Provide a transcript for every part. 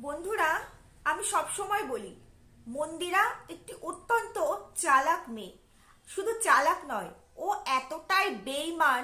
বন্ধুরা, আমি সব সময় বলি মন্দিরা একটি অত্যন্ত চালাক মেয়ে। শুধু চালাক নয়, ও এতটাই বেঈমান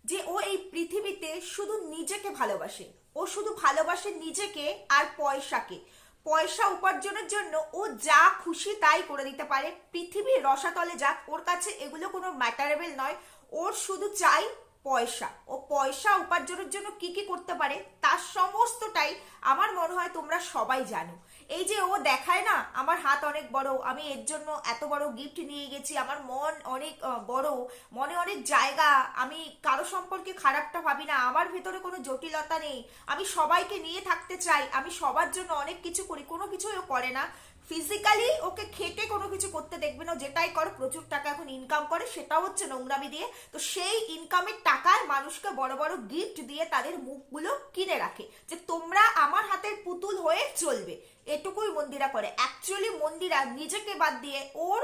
যে ও এই পৃথিবীতে শুধু নিজেকে ভালোবাসে। ও শুধু ভালোবাসে নিজেকে আর পয়সাকে। পয়সা উপার্জনের জন্য ও যা খুশি তাই করে দিতে পারে। পৃথিবীর রসাতলে যাক, ওর কাছে এগুলো কোনো ম্যাটারেবল নয়। ওর শুধু চাই পয়সা। ও পয়সা উপার্জনের জন্য কি কি করতে পারে তার সমস্তটাই আমার মনে হয় তোমরা সবাই জানো। এই যে ও দেখায় না আমার হাত অনেক বড়, আমি এর জন্য এত বড় গিফট নিয়ে গেছি, আমার মন অনেক বড়, মনে অনেক জায়গা, আমি কারো সম্পর্কে খারাপটা ভাবি না, আমার ভেতরে কোনো জটিলতা নেই, আমি সবাইকে নিয়ে থাকতে চাই, আমি সবার জন্য অনেক কিছু করি, কোনো কিছুই ও করে না। ফিজিক্যালি ওকে খেটে কোনো কিছু করতে দেখবে না। যেটাই করো, প্রচুর টাকা এখন ইনকাম করে, সেটাও হচ্ছে নোংরামি দিয়ে। তো সেই ইনকামের টাকায় মানুষকে বড় বড় গিফট দিয়ে তাদের মুখগুলো কিনে রাখে যে তোমরা আমার হাতের পুতুল হয়ে চলবে। এটুকুই মন্দিরা করে। অ্যাকচুয়ালি মন্দিরা নিজেকে বাদ দিয়ে ওর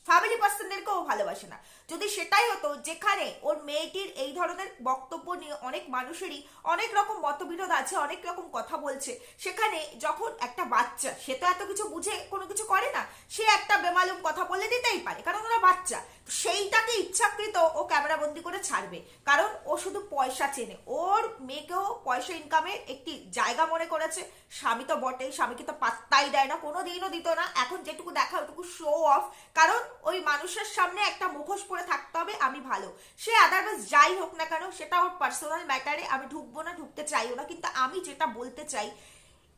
ফ্যামিলি পার্সনদেরকেও ভালোবাসে না। যদি সেটাই হতো, যেখানে ওর মেয়েটির এই ধরনের বক্তব্য নিয়ে অনেক মানুষেরই অনেক রকম মতবিরোধ আছে, অনেক রকম কথা বলছে, সেখানে যখন একটা বাচ্চা, সে তো এত কিছু বুঝে কোনো কিছু করে না, সে একটা বেমালুম কথা বলে দিতেই পারে, কারণ ওরা বাচ্চা। সেইটাকে ইচ্ছাকৃত ও ক্যামেরা বন্দি করে ছাড়বে, কারণ ও শুধু পয়সা চেনে। ওর মেয়েকেও পয়সা ইনকামের একটি জায়গা মনে করেছে। স্বামী তো বটেই, স্বামীকে তো পাত্তাই দেয় না, কোনো দিনও দিত না। এখন যেটুকু দেখা ওটুকু শো অফ, কারণ ওই মানুষের সামনে একটা মুখোশ পরে থাকতে হবে আমি ভালো। সে আদারওয়াইজ যাই হোক না কেন, সেটা ওর পার্সোনাল ম্যাটারে আমি ঢুকবো না, ঢুকতে চাইও না। কিন্তু আমি যেটা বলতে চাই,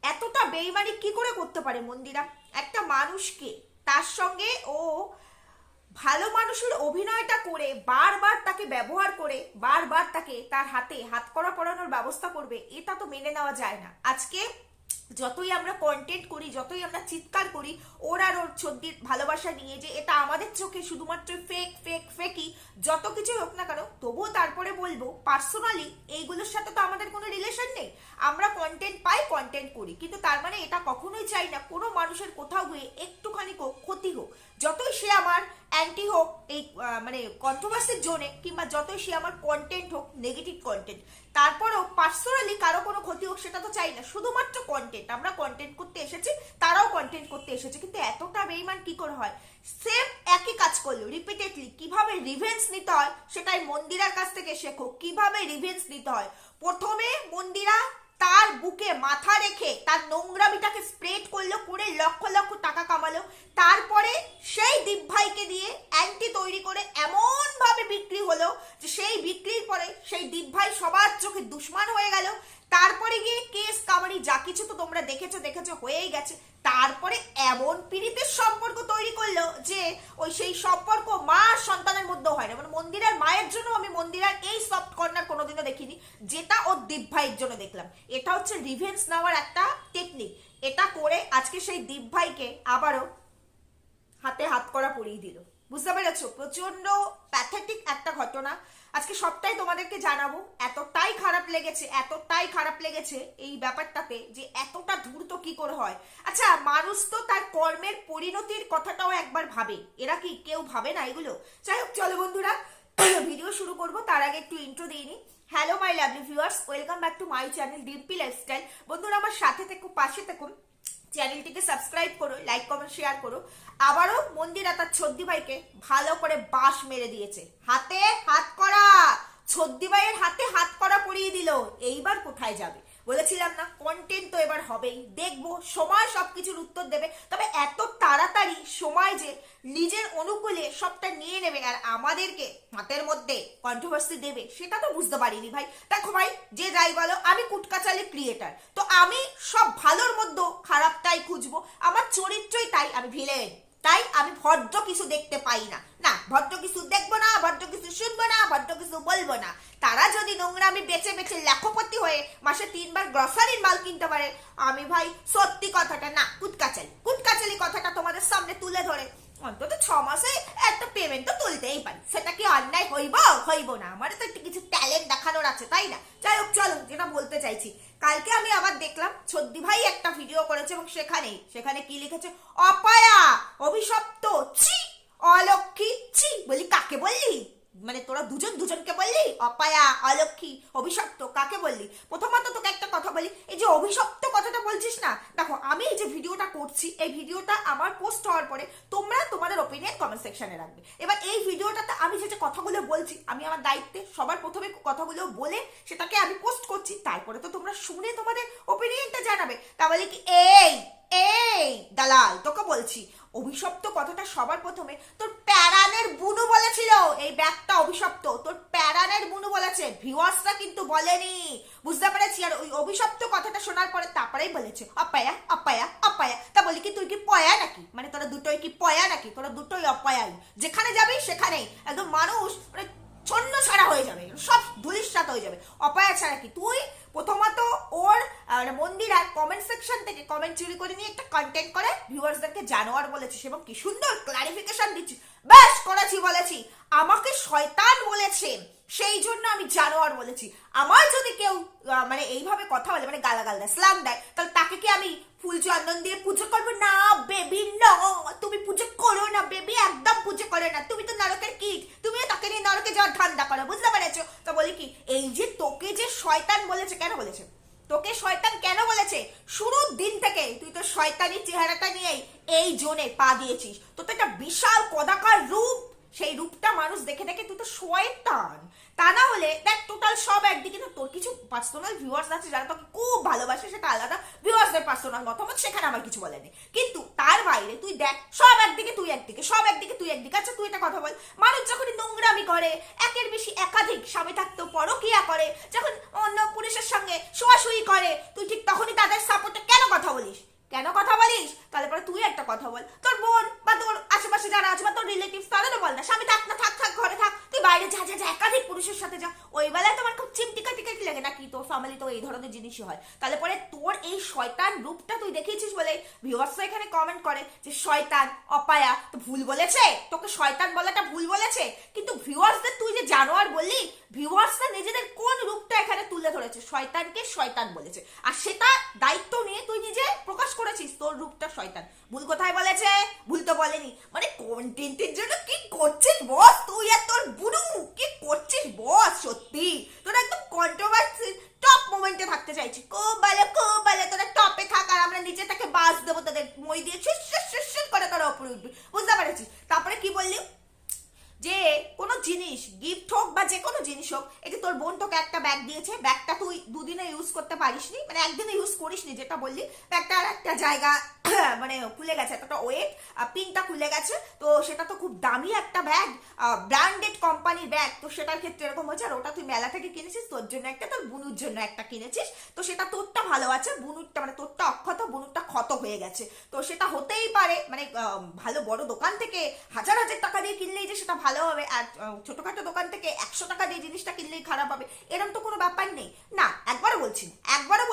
এতটা বেইমানি কি করে করতে পারে মন্দিরা? একটা মানুষকে, তার সঙ্গে ও ভালো মানুষের অভিনয়টা করে বারবার তাকে ব্যবহার করে বারবার তাকে তার হাতে হাতকড়া পরানোর ব্যবস্থা করবে, এটা তো মেনে নেওয়া যায় না। আজকে যতই আমরা কন্টেন্ট করি, যতই আমরা চিৎকার করি ওর আর ওর ছদ্দির ভালোবাসা নিয়ে, যে এটা আমাদের চোখে শুধুমাত্র ফেক ফেক ফেকই, যত কিছু হোক না কেন, তবুও তারপরে বলবো পার্সোনালি এইগুলোর সাথে তো আমাদের কোনো রিলেশন নেই। আমরা কন্টেন্ট পাই, কন্টেন্ট করি, কিন্তু তার মানে এটা কখনোই চাই না কোনো মানুষের কোথাও গিয়ে একটুখানি ক্ষতি হোক। যতই সে আমার অ্যান্টি হোক এই মানে কন্ট্রোভার্সির জোনে, কিংবা যতই সে আমার কন্টেন্ট হোক নেগেটিভ কন্টেন্ট, তারপরেও পার্সোনালি কারো কোনো ক্ষতি হোক সেটা তো চাই না। শুধুমাত্র কন্টেন্ট, আমরা কন্টেন্ট করতে এসেছি, তারাও কন্টেন্ট করতে এসেছে। কিন্তু এতটা বেইমান কি করে হয়? সেম একই কাজ করলো রিপিটেডলি। কিভাবে রিভেঞ্জ নিতে হয় সেটাই মন্দিরার কাছ থেকে শেখো। কিভাবে রিভেঞ্জ নিতে হয়, প্রথমে মন্দিরা তার বুকে মাথা রেখে তার নোংরামিটাকে স্প্রেড করলো, করে লক্ষ লক্ষ টাকা কামালো। তারপরে সেই দীপ ভাইকে দিয়ে অ্যান্টি তৈরি করে এমন ভাবে বিক্রি হলো যে সেই বিক্রির পরে সেই দীপ ভাই সবার চোখে দুশ্মন হয়ে গেল। তারপরে গিয়ে কেস কামারি যা কিছু তো তোমরা দেখেছো হয়েই গেছে। তারপরে এমন পীড়িতের সম্পর্ক তৈরি করলো যে ওই সেই সম্পর্ক মা সন্তানের মধ্যেও হয় না। মানে মন্দিরার মায়ের জন্য আমি মন্দিরার এই সফট কর্নার কোনোদিনও দেখিনি, যেটা ওর দীপ ভাইয়ের জন্য দেখলাম। এটা হচ্ছে রিভেঞ্জ নেওয়ার একটা টেকনিক। এটা করে আজকে সেই দীপ ভাইকে আবারও হাতে হাত করা পরিয়ে দিল। বুঝতে পেরেছো? প্রচন্ড প্যাথেটিক একটা ঘটনা। আজকে সবটাই তোমাদেরকে জানাবো। এতটাই খারাপ লেগেছে এই ব্যাপারটাতে, যে এতটা ধূর্ত কি করে হয়। আচ্ছা, মানুষ তো তার কর্মের পরিণতির কথাটাও একবার ভাবে, এরা কি কেউ ভাবে না এগুলো? যাই হোক, চলো বন্ধুরা ভিডিও শুরু করবো। তার আগে একটু ইন্ট্রো দিয়ে নিই। Hello my lovely viewers, welcome back to my channel Dimpy lifestyle. বন্ধুরা, আমার সাথে থেকো, পাশে থেকো, চ্যানেলটিকে সাবস্ক্রাইব করো, লাইক কমেন্ট শেয়ার করো। আবারও মন্দিরা তার ছদ্দি ভাইকে ভালো করে বাঁশ মেরে দিয়েছে। হাতে হাত করা, ছদ্দি ভাইয়ের হাতে হাত করা পরিয়ে দিল। এইবার কোথায় যাবে? বলেছিলাম না, কন্টেন্ট তো এবার হবেই, দেখবো, সময় সবকিছুর উত্তর দেবে। তবে এত তাড়াতাড়ি সময় যে নিজের অনুকূলে সবটা নিয়ে নেবে আর আমাদেরকে হাতের মধ্যে কন্ট্রোভার্সি দেবে, সেটা তো বুঝতে পারিনি ভাই। দেখো ভাই, যে যাই বলো, আমি কুটকাচালি ক্রিয়েটার, তো আমি সব ভালোর মধ্যে খারাপটাই খুঁজবো। আমার চরিত্রই তাই, আমি ভিলেন, তাই আমি ভদ্র কিছু দেখতে পাই না। না, ভদ্র কিছু দেখবো না, ভদ্র কিছু শুনবো না, ভদ্র কিছু বলবো না। তারা যদি নোংরামি বেছে বেছে লাখপতি হয়ে মাসে 3 বার গ্রসারির মাল কিনতে পারে, আমি ভাই সত্যি কথাটা না, কুটকাচালি কথাটা তোমাদের সামনে তুলে ধরে অন্তত 6 মাসে একটা পেমেন্ট তো তুলতেই পারি। সেটা কি অন্যায় হইব না? আমার তো একটু কিছু ট্যালেন্ট দেখানোর আছে, তাই না? যাই হোক, চলো যেটা বলতে চাইছি, কালকে আমি আবার দেখলাম ছদ্দি ভাই একটা ভিডিও করেছে এবং সেখানে কি লিখেছে, অপায়া অভিশপ্ত, ছি অলক্ষী, ছি। বলি কাকে বললি? মানে তোরা দুজনকে বললি অপায়া, অলক্ষী, অভিশপ্ত, কাকে বললি? প্রথমত তোকে একটা কথা বলি, এই যে অভিশপ্ত কথাটা বলছিস না, দেখো আমি এই যে ভিডিওটা করছি, এই ভিডিওটা আমার পোস্ট হওয়ার পরে তোমরা তোমাদের ওপিনিয়ন কমেন্ট সেকশনে রাখবে। এবার এই ভিডিওটাতে আমি যে কথাগুলো বলছি, আমি আমার দায়িত্বে সবার প্রথমে কথাগুলো বলে সেটাকে আমি পোস্ট করছি, তারপরে তো তোমরা শুনে তোমাদের ওপিনিয়নটা জানাবে। তাহলে কি এই এই দালাল তোকে বলছি, অভিশপ্ত কথাটা সবার প্রথমে তোর প্যারানের বুনু বলেছিল। এই ব্যাগটা অভিশপ্ত তোর প্যারানের বুনু বলেছে, ভিউয়ার্সরা কিন্তু বলেনি, বুঝতে পেরেছি। আর ওই অভিশপ্ত কথাটা শোনার পরে তারপরেই বলেছে অপায়া অপায়া অপায়া। তা বলি কি তুই কি পয়া নাকি, মানে তোরা দুটোই কি পয়া নাকি? তোরা দুটোই অপয়াই, যেখানে যাবি সেখানেই একদম মানুষ মানে ছন্ন ছাড়া হয়ে যাবে, সব ধুলিস্বাত হয়ে যাবে। অপায়া ছাড়া কি তুই প্রথমত ওর মন্দিরার কমেন্ট সেকশন থেকে কমেন্ট চুরি করে নিয়ে একটা কন্টেন্ট করে ভিউয়ার্সদেরকে জানোয়ার বলেছিস, এবং কি সুন্দর ক্লারিফিকেশন দিচ্ছিস। বেশ করেছি, বলেছি আমাকে শয়তান বলেছে সেই জন্য আমি জানোয়ার বলেছি। আমার যদি কেউ মানে এইভাবে কথা বলে, মানে গালাগাল দেয়, স্ল্যাং দেয়, তাহলে তাকে কি আমি ফুল চন্দন দিয়ে পুজো করবো? না বেবি, না তুমি পুজো করো না বেবি, একদম পুজো করো না, তুমি তো নরকের কীট, তুমিও তাকে নিয়ে নরকে যাওয়ার ধান্দা করো, বুঝতে পেরেছো? তো বলি কি এই যে তোকে যে শয়তান বলেছে, কেন বলেছে তোকে শয়তান কেন বলেছে? শুরুর দিন থেকে তুই তো শয়তানি চেহারাটা নিয়েই এই জোনে পা দিয়েছিস। তো একটা বিশাল কদাকার রূপ, সেই রূপটা মানুষ দেখে দেখে তুই তো শয়তান। তা না হলে দেখ টোটাল সব একদিকে না, তোর কিছু পার্সোনাল ভিউয়ার্স আছে যারা তোকে খুব ভালোবাসে, সেটা আলাদা, ভিউয়ার্সদের পার্সোনাল মতামত, সেখানে আমার কিছু বলেনি। কিন্তু তার বাইরে তুই দেখ সব একদিকে তুই একদিকে, সব একদিকে তুই একদিকে। আচ্ছা তুই একটা কথা বল, মানুষ যখনই নোংরামি করে, একের বেশি একাধিক স্বামী থাকতেও পরকিয়া করে, যখন অন্য পুরুষের সঙ্গে শোয়াশুয়ি করে, তুই ঠিক তখনই তাদের সাপোর্টে কেন কথা বলিস? কেন কথা বলিস? তাহলে পরে তুই একটা কথা বল, তোর বোন বা তোর আশেপাশে যারা আছে বা তোর রিলেটিভস তাদেরও বল না স্বামী থাক না, থাক থাক ঘরে থাক, তুই বাইরে যা যা যা, একাধিক পুরুষের সাথে যা। ওই বেলায় তোমার খুব চিমটিকা টিকাটি লাগে নাকি? তোর ফ্যামিলি তো এই ধরনের জিনিসই হয়। তাহলে পরে তোর এই শয়তান রূপটা তুই দেখিয়েছিস বলে ভিউয়ার্সরা এখানে কমেন্ট করে যে শয়তান অপায়া। তো ভুল বলেছে, তোকে শয়তান বলাটা ভুল বলেছে, কিন্তু ভিউয়ার্সদের তুই যে জানোয়ার বললি, ভিউয়ার্সরা নিজেদের কোন রূপটা এখানে তুলে ধরেছে? শয়তানকে শয়তান বলেছে, আর সেটা দায়িত্ব নিয়ে তুই নিজে প্রকাশ করেছিস তোর রূপটা শয়তান। ভুল কোথায় বলেছে? ভুল তো বলেনি। মানে কন্টেন্টের জন্য কি করছিস বস তুই আর তোর বুড়ু, কি করছিস বস? সত্যি তোরা একদম কন্ট্রোভার্সি টপ মোমেন্টে থাকতে চাইছিস। খুব ভালো তোরা টপে থাক, আর আমরা নিচে থেকে বাস দেবো তোদের মই দিয়ে শির করে তোরা উপরে উঠবি, বুঝতে পেরেছিস? তারপরে কি বললি যে কোনো জিনিস গিফট হোক বা যে কোনো জিনিস হোক, এই যে তোর বোন তোকে একটা ব্যাগ দিয়েছে, ব্যাগটা তুই দুদিনে ইউজ করতে পারিসনি, মানে একদিনে ইউজ করিসনি, যেটা বললি ব্যাগটা আর একটা জায়গা মানে খুলে গেছে, একটা ওয়েট পিনটা খুলে গেছে, তো সেটা তো খুব দামি একটা ব্যাগ, ব্র্যান্ডেড কোম্পানির ব্যাগ, তো সেটার ক্ষেত্রে এরকম হয়েছে। আর ওটা তুই মেলা থেকে কিনেছিস, তোর জন্য একটা, তোর বুনুর জন্য একটা কিনেছিস, তো সেটা তোরটা ভালো আছে, বুনুরটা মানে তোরটা অক্ষত, বুনুরটা ক্ষত হয়ে গেছে। তো সেটা হতেই পারে, মানে ভালো বড় দোকান থেকে হাজার হাজার টাকা দিয়ে কিনলেই যে সেটা ভালো হবে, আর ছোটখাটো দোকান থেকে 100 টাকা দিয়ে জিনিসটা কিনলেই খারাপ হবে, এরকম তো কোনো ব্যাপার নেই না। একবারও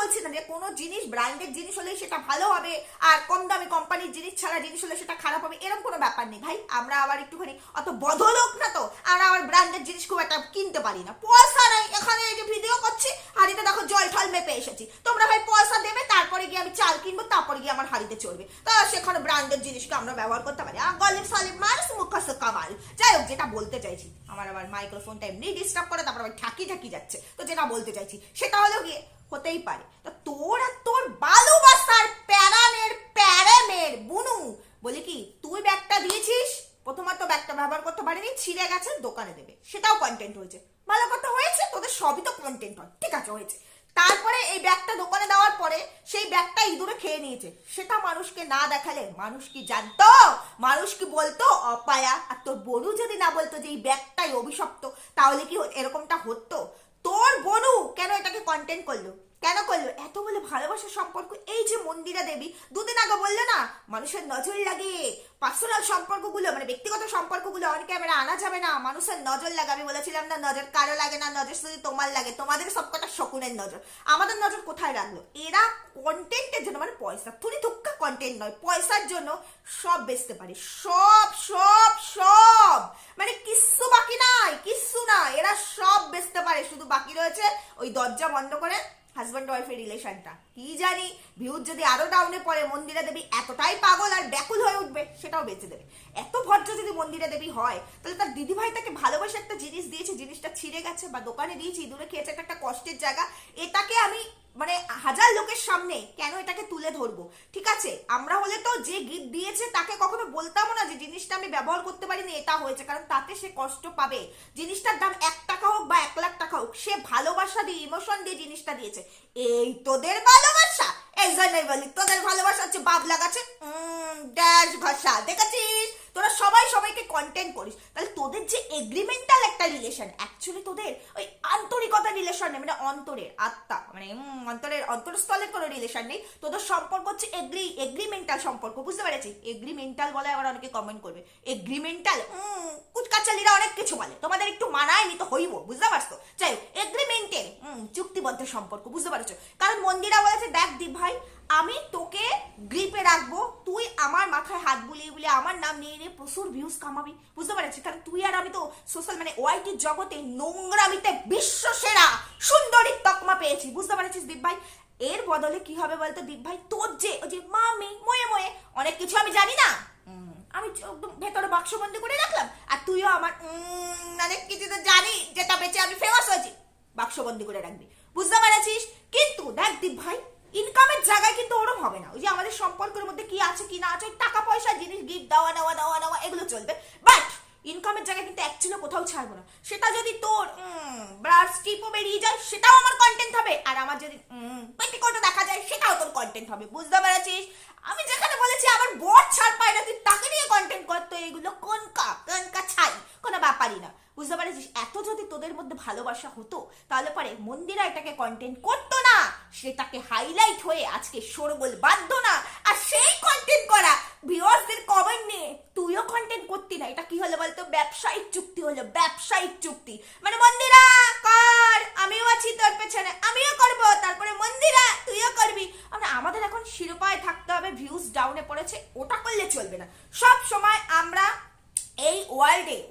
বলছি না যে কোনো জিনিস ব্র্যান্ডেড জিনিস হলেই সেটা ভালো হবে, আর কম দামি কোম্পানির জিনিস ছাড়া জিনিস হলে সেটা খারাপ হবে, এরকম কোনো ব্যাপার নেই ভাই। আমরা আবার একটুখানি অত বদলোক না, তো আমরা আবার ব্র্যান্ডেড জিনিস খুব একটা কিনতে পারি না, পয়সা নেই। এখানে এই যে ভিডিও করছি, হাড়িতে দেখো জল ঠল মেপে এসেছি, তোমরা ভাই পয়সা দেবে, তারপরে গিয়ে আমি চাল কিনবো, তারপরে গিয়ে আমার হাড়িতে চলবে, তো সেখানে ব্র্যান্ডেড জিনিসকে আমরা ব্যবহার করতে পারি। গলিব সালিব মানুষ মুখস্থ কামাল। যাই হোক, যেটা বলতে চাইছি, আমার আবার মাইক্রোফোনটা এমনি ডিস্টার্ব করে, তারপর আবার ঠাকি যাচ্ছে, তো যেটা বলতে চাইছি সেটা হলো গিয়ে হতেই পারে। তো তোর আর তোর ভালোবাসার প্যারানের প্যারামের বুনু বলি কি, তুই ব্যাগটা দিয়েছিস, প্রথমত ব্যাগটা ব্যবহার করতে পারিনি, ছিঁড়ে গেছে, দোকানে দেবে, সেটাও কন্টেন্ট হয়েছে, ভালো কথা হয়েছে, তোদের সবই তো কন্টেন্ট হয়, ঠিক আছে হয়েছে। তারপরে এই ব্যাগটা দোকানে দেওয়ার পরে সেই ব্যাগটা ইঁদুরে খেয়ে নিয়েছে, সেটা মানুষকে না দেখালে মানুষ কি জানতো? মানুষ কি বলতো অপায়া? আর তোর বনু যদি না বলতো যে এই ব্যাগটাই অভিশপ্ত, তাহলে কি এরকমটা হতো? তোর বনু কেন এটাকে কন্টেন্ট করলো? কেন করলো? এত বলে ভালোবাসার সম্পর্ক, এই যে মন্দিরা দেবী দুদিন আগে বললো না, মানুষের নজর লাগে, পার্সোনাল সম্পর্কগুলো মানে ব্যক্তিগত সম্পর্কগুলো অন ক্যামেরা আনা যাবে না, মানুষের নজর লাগে। আমি বলেছিলাম না, নজর কারো লাগে না, নজর শুধু তোমার লাগে, তোমাদের সবকটা শকুনের নজর। আমাদের নজর কোথায় রাখলো? এরা কন্টেন্টের জন্য, মানে পয়সা থুরি থুক্কা কন্টেন্ট নয়, পয়সার জন্য সব বেচতে পারে, সব সব সব, মানে কিচ্ছু বাকি নাই, কিচ্ছু না, এরা সব বেচতে পারে, শুধু বাকি রয়েছে ওই দরজা বন্ধ করে হাজব্যান্ড ওয়াইফের রিলেশনটা। কি জানি ভিউজ যদি আরো ডাউনে পড়ে, মন্দিরা দেবী এতটাই পাগল আর ব্যাকুল হয়ে উঠবে, সেটাও বেঁচে দেবে। এত ভদ্র যদি মন্দিরা দেবী হয়, তাহলে তার দিদিভাই তাকে ভালোবাসে একটা জিনিস দিয়েছে, জিনিসটা ছিঁড়ে গেছে বা দোকানে দিয়েছি, দূরে খেয়েছে, একটা কষ্টের জায়গা, এটাকে আমি মানে হাজার লোকের সামনে কেন এটাকে তুলে ধরবো? ঠিক আছে, আমরা হলে তো যে গিফট দিয়েছে তাকে কখনো বলতাম না যে জিনিসটা আমি ব্যবহার করতে পারিনি, এটা হয়েছে, কারণ তাতে সে কষ্ট পাবে। জিনিসটার দাম 1 টাকা হোক বা 1 লাখ টাকা হোক, সে ভালোবাসা দিয়ে ইমোশন দিয়ে জিনিসটা দিয়েছে। এই তোদের ভালোবাসা, এই জন্যই বলি তোদের ভালোবাসা হচ্ছে বাবলা গাছে ড্যাশ ভাষা, দেখেছিস? তোরা সবাই সবাইকে কন্টেন্ট করিস, তাহলে তোদের যে এগ্রিমেন্টাল একটা রিলেশন, অ্যাকচুয়ালি তোদের ওই আন্তরিকতা রিলেশন নেই, মানে অন্তরের আত্মা, মানে অন্তরস্থলের কোনো রিলেশন নেই। তোদের সম্পর্ক হচ্ছে এগ্রিমেন্টাল সম্পর্ক, বুঝতে পেরেছি? এগ্রিমেন্টাল বলে আবার অনেকে কমেন্ট করবে, এগ্রিমেন্টাল কুচকাচালিরা অনেক কিছু বলে, তোমাদের একটু মানায় নি তো হইব, বুঝতে পারছো? যাই হোক, এগ্রিমেন্টের চুক্তিবদ্ধ সম্পর্ক, বুঝতে পারছো? কারণ মন্দিরা বলেছে, দেখ দীপ ভাই, আমি তোকে গ্রিপে রাখবো, তুই আমার মাথায় হাত বুলিয়ে বুলিয়ে আমার নাম নিয়ে নিয়ে প্রচুর ভিউজ কামাবি, বুঝতে পারছি? কারণ তুই আর আমি তো সোশ্যাল মানে ওয়াইটির জগতে নোংরামিতে বিশ্ব সেরা সুন্দরী তকমা পেয়েছি, বুঝতে পারছিস দীপ ভাই? এর বদলে কি হবে বলতো দীপ ভাই? তোর যে ওই যে মামি ময়ে ময়ে অনেক কিছু আমি জানি না, আমি একদম ভেতরে বাক্সবন্দি করে রাখলাম, আর তুইও আমার অনেক কিছু তো জানি যেটা বেঁচে আমি ফেমাস হয়েছি, বাক্সবন্দি করে রাখবি, বুঝতে পারছিস? কিন্তু দেখ দীপ ভাই, ইনকামের জায়গায় কিন্তু ওরম হবে না। ওই যে আমাদের সম্পর্কের মধ্যে কি আছে কি না আছে, টাকা পয়সা জিনিস গিফট দেওয়া নেওয়া দেওয়া নেওয়া এগুলো চলবে, বাট ইনকামের জায়গায় কিন্তু অ্যাকচুয়ালি কোথাও ছাড়বো না। সেটা যদি তোর ব্রাশ টিপও বেরিয়ে যায়, সেটাও আমার কন্টেন্ট হবে, আর আমার যদি পেটিকোটও দেখা যায়, সেটাও তোর কন্টেন্ট হবে, বুঝতে পারছিস? আমি যেখানে বলেছি আমার বট ছাড় পায় না, তুই তাকে নিয়ে কন্টেন্ট করতো, এগুলো কোনকা ছাই, কোনো ব্যাপারই না, বুঝতে পারছিস? এত যদি তোদের মধ্যে ভালোবাসা হতো, তাহলে পরে মন্দিরা এটাকে কন্টেন্ট করতো না, সেটাকে হাইলাইট হয়ে আজকে শোরগোল বাঁধতো না, আর সেই কন্টেন্ট করা ভিউয়ার্সদের কমেন্ট নিয়ে তুইও কন্টেন্ট করতি না। এটা কি হলো বলতো? ব্যবসায়িক চুক্তি হলো, ব্যবসায়িক চুক্তি। মানে মন্দিরা কর, আমিও আছি তোর পেছনে, আমিও করবো, তারপরে মন্দিরা তুইও করবি। মানে আমাদের এখন শিরোপায় থাকতে হবে, ভিউজ ডাউনে পড়েছে, ওটা করলে চলবে না। সব সময় আমরা এই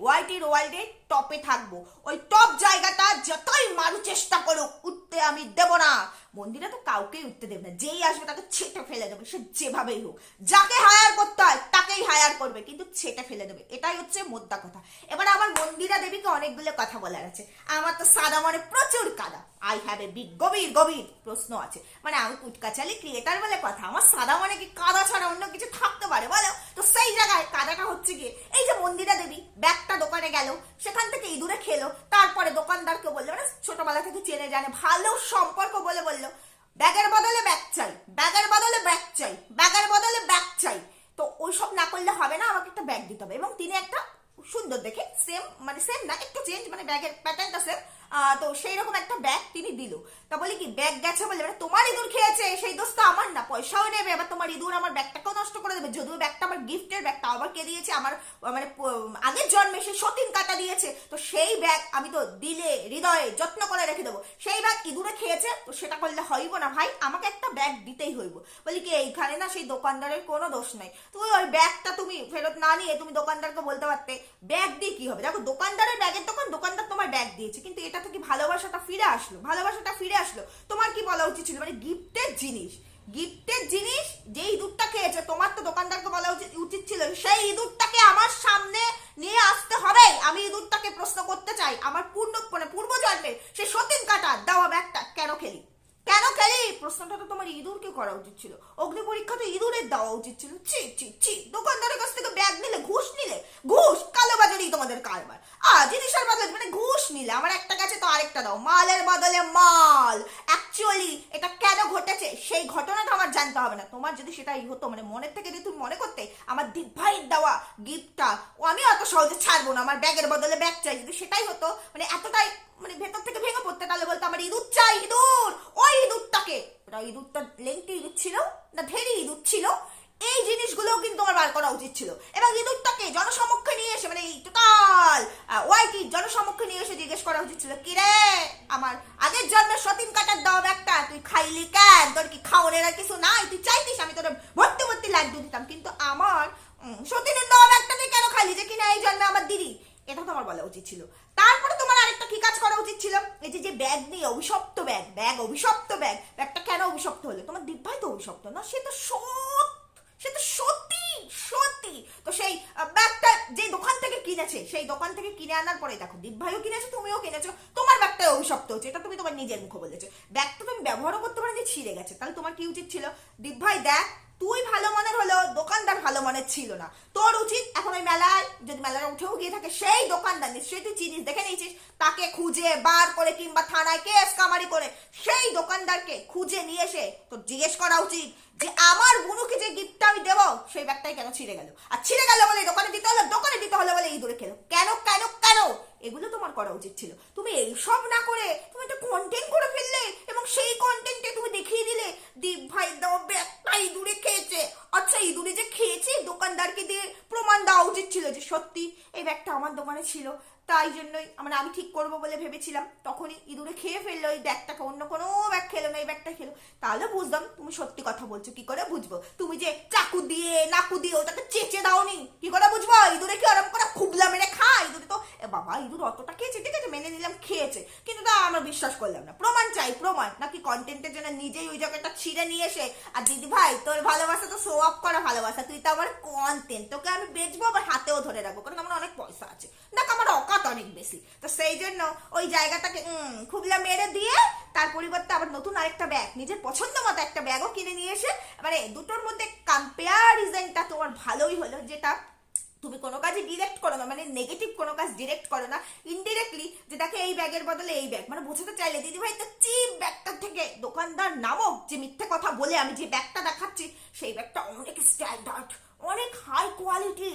ওয়াইটির ওয়ার্ল্ডে টপে থাকবো, ওই টপ জায়গাটা যতই মারু চেষ্টা করুক, উঠতে আমি দেব না। মন্দিরে তো কাউকেই উঠতে দেবে না, যেই আসবে তাকে ছেটে ফেলে দেবে, সে যেভাবেই হোক, যাকে হায়ার করতে হয় তাকেই হায়ার করবে, কিন্তু ছেটে ফেলে দেবে, এটাই হচ্ছে মোদ্দা কথা। এবার আমার মন্দিরা দেবীকে অনেকগুলো কথা বলার আছে। আমার তো সাদা মনে প্রচুর কাদা, আই হ্যাভ এ বিগ গভীর প্রশ্ন আছে। মানে আমি কুটকাচালি ক্রিয়েটার বলে কথা, আমার সাদা মনে কি কাদা ছাড়া অন্য কিছু থাকতে পারে বলো? তো সেই জায়গায় কাদাটা হচ্ছে গিয়ে এই যে মন্দিরা দেবী ব্যাগটা দোকানে গেল, সেখান থেকে ইঁদুরে খেলো, তারপরে দোকানদারকে বললো, মানে ছোটবেলা থেকে চেনে জানে ভালো সম্পর্ক বলে বললো, ব্যাগের বদলে ব্যাগ চাই, ব্যাগের বদলে ব্যাগ চাই, ব্যাগের বদলে ব্যাগ চাই। তো ওইসব না করলে হবে না, আমাকে একটা ব্যাগ দিতে হবে। এবং তিনি একটা সুন্দর দেখে সেম না, একটু চেঞ্জ, মানে ব্যাগের প্যাটার্নটা সেম, তো সেই রকম একটা ব্যাগ তিনি দিল। তা বলি কি, ব্যাগ গেছে বলে মানে তোমার ইঁদুর খেয়েছে, সেই দোষ তো আমার না, পয়সাও নেবে, আবার তোমার ইঁদুর আমার ব্যাগটাকেও নষ্ট করে দেবে। যদিও ব্যাগটা আমার গিফটের, ব্যাগটা আবার কে দিয়েছে, আমার মানে আগের জন্মে সে সতীন কাটা দিয়েছে, তো সেই ব্যাগ আমি তো দিলে হৃদয়ে যত্ন করে রেখে দেবো। সেই ব্যাগ ইঁদুরে খেয়েছে, তো সেটা করলে হইব না ভাই, আমাকে একটা ব্যাগ দিতেই হইব। বলি কি, এইখানে না সেই দোকানদারের কোনো দোষ নাই, তুমি ওই ব্যাগটা তুমি ফেরত না নিয়ে তুমি দোকানদারকে বলতে পারতে, ব্যাগ দিয়ে কি হবে? দেখো, দোকানদারের ব্যাগের দোকান, দোকানদার তোমার ব্যাগ দিয়েছে, কিন্তু এটা তো কি ভালোবাসাটা ফিরে আসলো? ভালোবাসাটা ফিরে আসলো, তোমার কি বলা উচিত ছিল? মানে গিফটের জিনিস যে ইঁদুরটা খেয়েছে, তোমার তো দোকানদারকে বলা উচিত ছিল সেই ইঁদুরটাকে আমার সামনে নিয়ে আসতে হবে। আমি ইঁদুরটাকে প্রশ্ন করতে চাই, আমার পূর্ব জন্মের সে সতীন কাটা দেওয়া ব্যাগটা কেন খেলি? প্রশ্নটা তো তোমার ইঁদুরকে করা উচিত ছিল। অগ্নি পরীক্ষা তো ইঁদুরের দেওয়া উচিত ছিল। ছি, দোকানদারের কাছ থেকে ব্যাগ নিলে, ঘুষ কালোবাজারি তোমাদের কারবার। জিনিসের বদলে মানে ঘুষ নিলে, আমার একটা গেছে তো আরেকটা দাও, মালের বদলে মাল। অ্যাকচুয়ালি এটা কেন ঘটেছে সেই ঘটনাটা আমার জানতে হবে না, তোমার যদি সেটাই হতো, মানে মনের থেকে যদি তুমি মনে করতে আমার দীপ ভাইয়ের দেওয়া গিফটটা আমি অত সহজে ছাড়বো না, আমার ব্যাগের বদলে ব্যাগ চাই, যদি সেটাই হতো, মানে এতটাই মানে ভেতর থেকে ভেঙে পড়তে, তাহলে বলতো আমার ইঁদুর চাই, ইঁদুর। ওই ইঁদুরটাকে, ওটা ইঁদুরটা লেংটি ইঁদুর ছিল না ধেরি ইঁদুর ছিল, এই জিনিসগুলোও কিন্তু আমার বার করা উচিত ছিল। এবং ইঁদুরটাকে জনসমক্ষে নিয়ে এসে, মানে এই টোটাল ওয়াইটি জনসমক্ষে নিয়ে এসে জিজ্ঞেস করা উচিত ছিল, কি রে আমার আগের জন্মের সতীন কাটার দেওয়া ব্যাগটা তুই খাইলি কেন? তোর কি খাওয়ানোর আর কিছু নাই? তুই চাইতিস আমি তোর ভর্তি লাড্ডু দিতাম, কিন্তু আমার সতীনের দেওয়া ব্যাগটা তুই কেন খাইলি, যে কিনা এই জন্মে আমার দিদি? এটা তোমার বলা উচিত ছিল। তারপরে তোমার আরেকটা কি কাজ করা উচিত ছিল, এই যে ব্যাগ নিয়ে অভিশপ্ত ব্যাগটা কেন অভিশপ্ত হলো? তোমার দীপ ভাই তো অভিশপ্ত না, সে তো সতী। তো সেই ব্যাগটা যে দোকান থেকে কিনেছে সেই দোকান থেকে কিনে আনার পরে দেখো দীপ ভাইও কিনেছো, তুমিও কিনেছো, তোমার ব্যাগটা অভিশপ্ত হচ্ছে, এটা তুমি তোমার নিজের মুখে বলেছো। ব্যাগটা তুমি ব্যবহারও করতে পারো, যে ছিঁড়ে গেছে, তাহলে তোমার কি উচিত ছিল? দীপ ভাই দেখ, তুই ভালো মনের হলো, দোকানদার ভালো মনের ছিল না। তোর উচিত এখন ওই মেলায়, যদি মেলায় উঠেও গিয়ে থাকে, সেই দোকানদার নিশ্চয়ই তুই চিনিস, দেখে নিয়েছিস, তাকে খুঁজে বার করে কিংবা থানায় কেস কামারি করে সেই দোকানদারকে খুঁজে নিয়ে এসে তোর জিজ্ঞেস করা উচিত যে আমার বুনুকে যে গিফটটা আমি দেবো সেই ব্যাগটাই কেন ছিঁড়ে গেল, আর ছিঁড়ে গেল বলে দোকানে দিতে হলো, দোকানে দিতে হলো বলে ইঁদুরে খেলো, কেন কেন কেন? এগুলো তোমার করা উচিত ছিল। তুমি এইসব না করে তুমি একটা কন্টেন্ট করে ফেললে এবং সেই কন্টেন্টে তুমি দেখিয়ে দিলে দীপ ভাই দাও ব্যাগটা ইঁদুরে খেয়েছে। আচ্ছা, ইঁদুরে যে খেয়েছে দোকানদারকে দিয়ে প্রমাণ দেওয়া উচিত ছিল যে সত্যি এই ব্যাগটা আমার দোকানে ছিল, তাই জন্যই মানে আমি ঠিক করবো বলে ভেবেছিলাম, তখনই ইঁদুরে খেয়ে ফেললো এই ব্যাগটাকে, অন্য কোনো ব্যাগ খেলো না, এই ব্যাগটা খেলো, তাহলে বুঝতাম তুমি সত্যি কথা বলছো। কি করে বুঝবো? তুমি যে চাকু দিয়ে নাকু দিয়ে ওটাকে চেঁচে দাওনি, কি করে বুঝবো? ইঁদুরে কি ওরকম করে খুবলা মেরে খায়? ইঁদুরে তো বাবা ইঁদুর অতটা খেয়েছে, ঠিক আছে মেনে নিলাম খেয়েছে, কিন্তু তা আমরা বিশ্বাস করলাম না, প্রমাণ চাই প্রমাণ। নাকি কন্টেন্টের জন্য নিজেই ওই জায়গাটা ছিঁড়ে নিয়ে এসে, আর দিদি ভাই তোর ভালোবাসা তো শো অফ করা ভালোবাসা, তুই তো আমার কন্টেন্ট, তোকে আমি বেচবো আবার হাতেও ধরে রাখবো, কারণ আমার অনেক পয়সা আছে, দেখ আমার অকাত অনেক বেশি, তো সেই জন্য ওই জায়গাটাকে খুবলা মেরে দিয়ে তার পরিবর্তে আবার নতুন আরেকটা ব্যাগ, নিজের পছন্দ মতো একটা ব্যাগও কিনে নিয়ে এসে, মানে দুটোর মধ্যে কম্পেয়ারিজনটা তোমার ভালোই হলো, যেটা তুমি কোনো কাজে ডিরেক্ট করো না, মানে নেগেটিভ কোনো কাজ ডিরেক্ট করো না, ইনডিরেক্টলি যে দেখে এই ব্যাগের বদলে এই ব্যাগ, মানে বোঝাতে চাইলে দিদি ভাই তো চিপ ব্যাগটার থেকে দোকানদার নামক যে মিথ্যে কথা বলে আমি যে ব্যাগটা দেখাচ্ছি সেই ব্যাগটা অনেক স্ট্যান্ডার্ড, অনেক হাই কোয়ালিটি,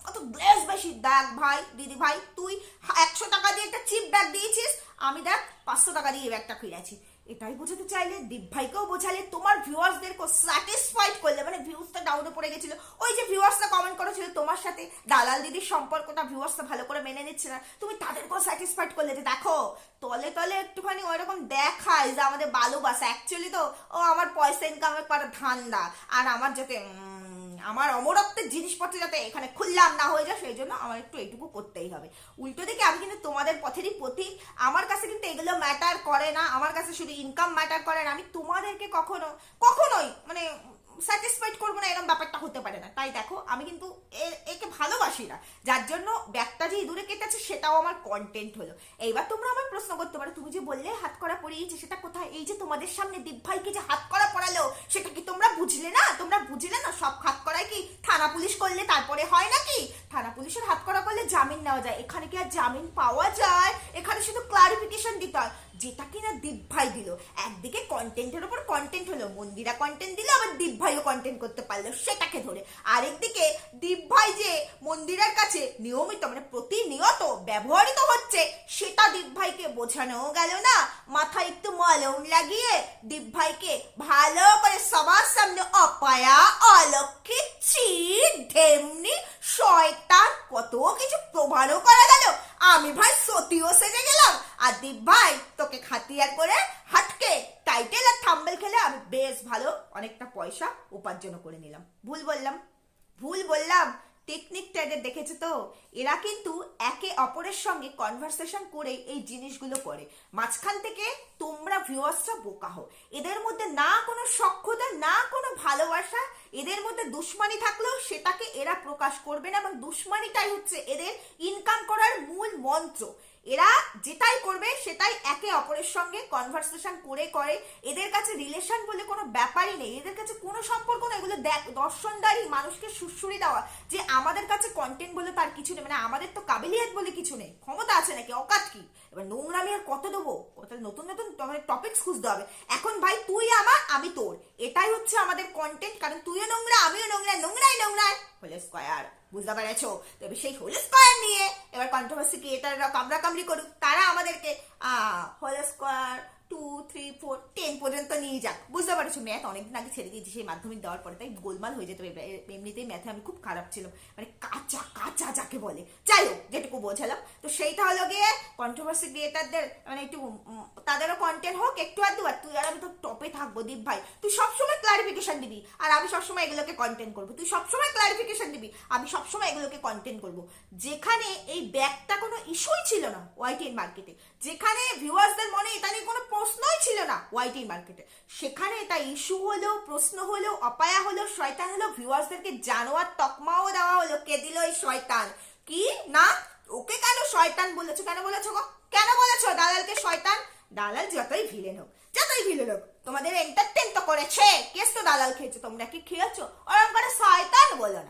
কত গ্লেজ বেশি। দেখ ভাই দিদি ভাই, তুই 100 টাকা দিয়ে একটা চিপ ব্যাগ দিয়েছিস, আমি দেখ 500 টাকা দিয়ে এই ব্যাগটা কিনেছি, এটাই বোঝাতে চাইলে, দীপ ভাইকেও বোঝালে, তোমার ভিউয়ার্সদেরকে স্যাটিসফাইড করলে, মানে ভিউজটা ডাউনে পড়ে গেছিল, ওই যে ভিউয়ার্সরা কমেন্ট করেছিল তোমার সাথে দালাল দিদির সম্পর্কটা ভিউয়ার্সরা ভালো করে মেনে নিচ্ছে না, তুমি তাদেরকেও স্যাটিসফাইড করলে যে দেখো তলে তলে একটুখানি ওইরকম দেখায় যে আমাদের ভালোবাসা, অ্যাকচুয়ালি তো ও আমার পয়সা ইনকামের করার ধান্দা, আর আমার যাতে আমার অমরত্বের জিনিসপত্র যাতে এখানে খুললাম না হয়ে যায়, সেই জন্য আমার একটু এইটুকু করতেই হবে। উল্টো দিকে আমি কিন্তু তোমাদের পথেরই প্রতীক, আমার কাছে কিন্তু এগুলো ম্যাটার করে না, আমার কাছে শুধু ইনকাম ম্যাটার করে না, আমি তোমাদেরকে কখনোই মানে স্যাটিসফাইড করবো না, এরকম ব্যাপারটা হতে পারে না। তাই দেখো আমি কিন্তু একে ভালোবাসি না, যার জন্য ব্যাগটা যে ইঁদুরে কেটেছে সেটাও আমার কন্টেন্ট হলো। এইবার তোমরা আমার প্রশ্ন করতে পারো, তুমি যে বললে হাত করা পরিয়েছে সেটা কোথায়? এই যে তোমাদের সামনে দীপ ভাইকে যে হাত করা পড়ালো সেটা কি তোমরা বুঝলে না? তোমরা বুঝলে না সব হাত করাই কি থানা পুলিশ করলে তারপরে হয় নাকি? থানা পুলিশের হাত করা করলে জামিন নেওয়া যায়, এখানে কি আর জামিন পাওয়া যায়? এখানে শুধু ক্লারিফিকেশন দিতে হয়, যেটা কিনা দীপ ভাই দিল। একদিকে কন্টেন্টের উপর কন্টেন্ট হলো, মন্দিরা কন্টেন্ট দিল, আবার দীপ ভাইও কন্টেন্ট করতে পারলো সেটাকে ধরে। আরেকদিকে দীপ ভাই যে মন্দিরার কাছে নিয়মিত মানে প্রতিনিয়ত ব্যবহৃত হচ্ছে সেটা দীপ ভাইকে বোঝানো গেল না, মাথায় একটু মলম লাগিয়ে দীপ ভাইকে ভালো করে সবার সামনে অপায়া অলক্ষী চিট ঢেমনি শয়তান কত কিছু প্রমাণও করা গেল। আমি ভাই সতীও সেজে গেলাম, আর দীপ ভাই তোকে খাতিয়ার করে হাটকে টাইটেল আর থাম্বেল খেলে আমি বেশ ভালো অনেকটা পয়সা উপার্জন করে নিলাম। ভুল বললাম। টেকনিকটা এদের দেখেছো তো, এরা কিন্তু একে অপরের সঙ্গে কনভারসেশন করে এই জিনিসগুলো করে, মাঝখান থেকে তোমরা ভিউয়ার্সরা বোকা হও। এদের মধ্যে না কোনো সখ্যতা, না কোনো ভালোবাসা, এদের মধ্যে দুশ্মনী থাকলেও সেটাকে এরা প্রকাশ করবে না, এবং দুশ্মনীটাই হচ্ছে এদের ইনকাম করার মূল মন্ত্র। এরা যেটাই করবে সেটাই একে অপরের সঙ্গে কনভারসেশন করে। এদের কাছে রিলেশন বলে কোনো ব্যাপারই নেই, এদের কাছে কোনো সম্পর্ক নেই। এগুলো দর্শনদারি মানুষকে সুড়সুড়ি দেওয়া, যে আমাদের কাছে কন্টেন্ট বলে তার কিছু নেই, মানে আমাদের তো কাবিলিয়াত বলে কিছু নেই, ক্ষমতা আছে নাকি, অকাত কি? এবার নোংরামি আর কত দেবো? নতুন টপিকস খুঁজতে হবে। এখন ভাই তুই আমার আমি তোর, এটাই হচ্ছে আমাদের কন্টেন্ট, কারণ তুইও নোংরা আমিও নোংরা, নোংরাই হলে স্কয়ার, বুঝতে পেরেছো? তবে সেই হোল স্কয়ার নিয়ে এবার কন্ট্রোভার্সি ক্রিয়েটাররা কামড়াকামড়ি করুক, তারা আমাদেরকে হোল স্কয়ার 2, 3, 4, 10 পর্যন্ত নিয়ে যাক, বুঝতে পারছো? ম্যাথ অনেকদিন আগে ছেড়ে দিয়েছি সেই মাধ্যমিক দেওয়ার পরে, তাই গোলমাল হয়ে যেত। এমনিতেই ম্যাথে আমি খুব খারাপ ছিলাম, মানে কাঁচা যাকে বলে। যাই হোক, যেটুকু বোঝালাম, তো সেইটা হলো গিয়ে কন্ট্রোভার্সি ক্রিয়েটারদের মানে একটু তাদেরও কন্টেন্ট হোক একটু আর দুবার, তুই আর আমি তো টপে থাকবো। দীপ ভাই তুই সবসময় ক্লারিফিকেশন দিবি, আর আমি সবসময় এগুলোকে কন্টেন্ট করবো। তুই সবসময় ক্লারিফিকেশন দিবি, আমি সবসময় এগুলোকে কন্টেন্ট করবো। যেখানে এই ব্যাগটা কোনো ইস্যুই ছিল না ওয়াইটিএন মার্কেটে, যেখানে ভিউয়ার্সদের মনে এটা নিয়ে কোনো প্রশ্নই ছিল না ওয়াইটিএন মার্কেটে, সেখানে এটা ইস্যু হলো, প্রশ্ন হলো, অপায়া হলো, শয়তান হলো, ভিউয়ার্সদেরকে জানোয়ার তকমাও দেওয়া হলো। কে দিল? এই শয়তান। কি না, ওকে কেন শয়তান বলেছো? কেন বলেছো গো? কেন বলেছো দালালকে শয়তান? দালাল যতই ভিলেন হোক, তোমাদের এন্টারটেইন তো করেছে, কেস তো দালাল খেয়েছে, তোমরা কি খেয়েছো? ওরকম করে শয়তান বলো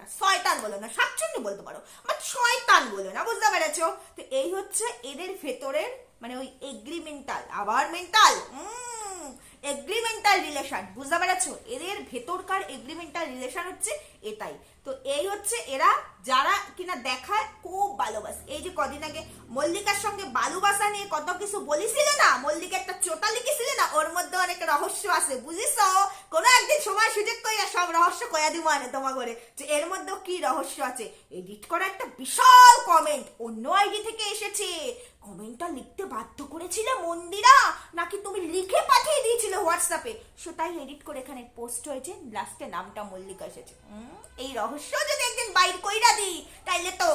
না, শাকচুন্নি বলতে পারো, বাট শয়তান বলো না, বুঝতে পেরেছো? তো এই হচ্ছে এদের ভেতরের মানে ওই এগ্রিমেন্টাল, আবার মেন্টাল, এগ্রিমেন্টাল রিলেশন, বুঝতে পেরেছো? এদের ভেতরকার এগ্রিমেন্টাল রিলেশন হচ্ছে এটাই। তো এই হচ্ছে এরা, যারা কিনা দেখায় খুব ভালোবাসে। এই যে কদিন আগে মল্লিকার সঙ্গে ভালোবাসা নিয়ে কত কিছু বলেছিল না, মল্লিকা একটা চোটা লিখেছিল না, ওর মধ্যে অনেক রহস্য আছে, বুঝিস? কোনো একদিন সময় সুযোগ কইয়া সব রহস্য কয়া দিব আনে তোমার করে, যে এর মধ্যে কি রহস্য আছে। এডিট করা একটা বিশাল কমেন্ট অন্য আইডি থেকে এসেছে, কমেন্টটা লিখতে বাধ্য করেছিল মন্দিরা, নাকি তুমি লিখে পাঠিয়ে দিয়েছিলে হোয়াটসঅ্যাপে, সেটাই এডিট করে এখানে পোস্ট হয়েছে, লাস্টে নামটা মল্লিকা এসেছে। এই রহস্য যদি একদিন বাইর কইরা দিই, তাইলে তো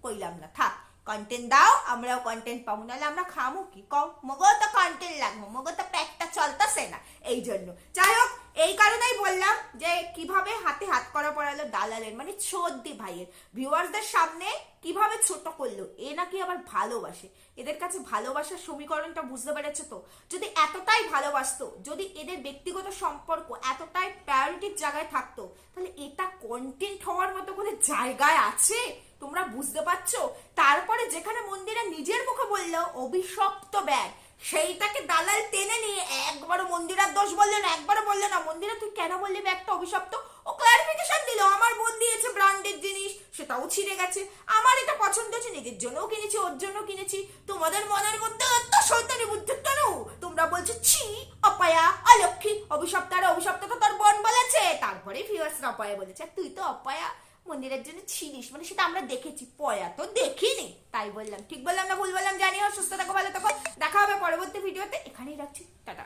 কইলাম না, থাক, কন্টেন্ট দাও, আমরাও কন্টেন্ট পাবো, নাহলে আমরা খামো কি কও? মগো তো কন্টেন্ট লাগবো, মগো তো প্যাকটা চলতেছে না, এই জন্য। যাই হোক, এই কারণেই বললাম যে কিভাবে হাতে হাত করা পড়ালো দালালের, মানে চোদ্দি ভাইয়ের ভিউয়ার্সদের সামনে কিভাবে ছোট করলো। এ নাকি আবার ভালোবাসে, এদের কাছে ভালোবাসার সমীকরণটা বুঝতে পেরেছে তো? যদি এতটাই ভালোবাসতো, যদি এদের ব্যক্তিগত সম্পর্ক এতটাই প্রায়োরিটির জায়গায় থাকতো, তাহলে এটা কন্টেন্ট হওয়ার মতো কোনো জায়গায় আছে? তোমরা বুঝতে পারছো? তারপরে যেখানে মন্দিরা নিজের মুখে বললো অভিশপ্ত ব্যাগ, সেইটাকে দালাল টেনে নিয়ে একবারও মন্দিরার দোষ বললো না, একবারও বললো না মন্দিরা তুই কেন বললি ব্যাগটা অভিশপ্ত। ও ক্লারিফিকেশন দিল, আমার বোন দিয়েছে ব্র্যান্ডেড জিনিস, সেটাও ছিঁড়ে গেছে, আমার এটা পছন্দ হচ্ছে, নিজের জন্যও কিনেছি, ওর জন্য কিনেছি। তোমাদের মনের মধ্যে এত শয়তানি বুদ্ধি কেন? তোমরা বলছো ছি অপায়া অলক্ষী, অভিশপ্ত তো তোর বোন বলেছে, তারপরে ভিউয়ার্সরা অপায়া বলেছে, তুই তো অপায়া মন্দিরের জন্য ছিলিস, মানে সেটা আমরা দেখেছি, পয়া তো দেখিনি। তাই বললাম, ঠিক বললাম না ভুল বললাম জানিও। সুস্থ থাকো, ভালো থাকো, দেখা হবে পরবর্তী ভিডিওতে, এখানেই রাখছি, টাটা।